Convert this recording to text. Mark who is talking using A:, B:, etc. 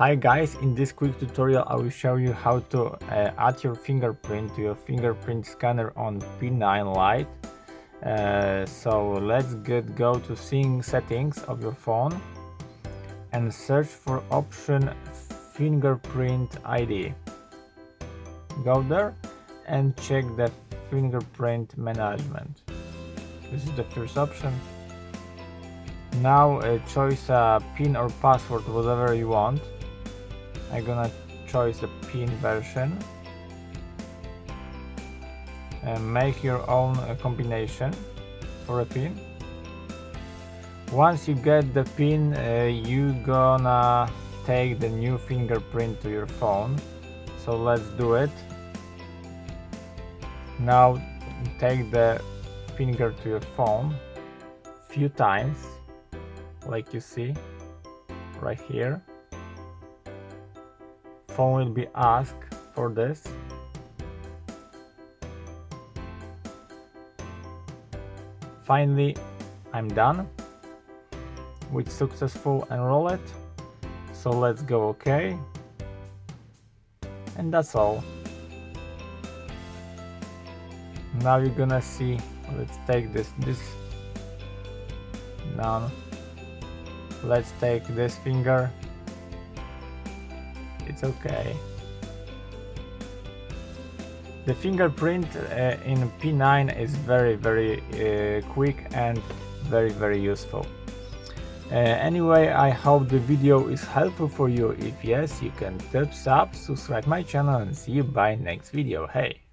A: Hi guys, in this quick tutorial I will show you how to add your fingerprint to your fingerprint scanner on P9 Lite. So let's go to settings of your phone and search for option fingerprint ID. Go there and check the fingerprint management. This is the first option. Now choose a PIN or password, whatever you want. I'm gonna choose the PIN version and make your own combination for a PIN. Once you get the PIN, you gonna take the new fingerprint to your phone. So let's do it. Now take the finger to your phone few times, like you see right here. Phone will be asked for this. Finally, I'm done with successful enroll it. So let's go OK. And that's all. Now you're gonna see, let's take this down. Let's take this finger. It's okay. The fingerprint in P9 is very quick and very useful. Anyway, I hope the video is helpful for you. If yes, you can thumbs up, subscribe my channel and see you by next video. Hey!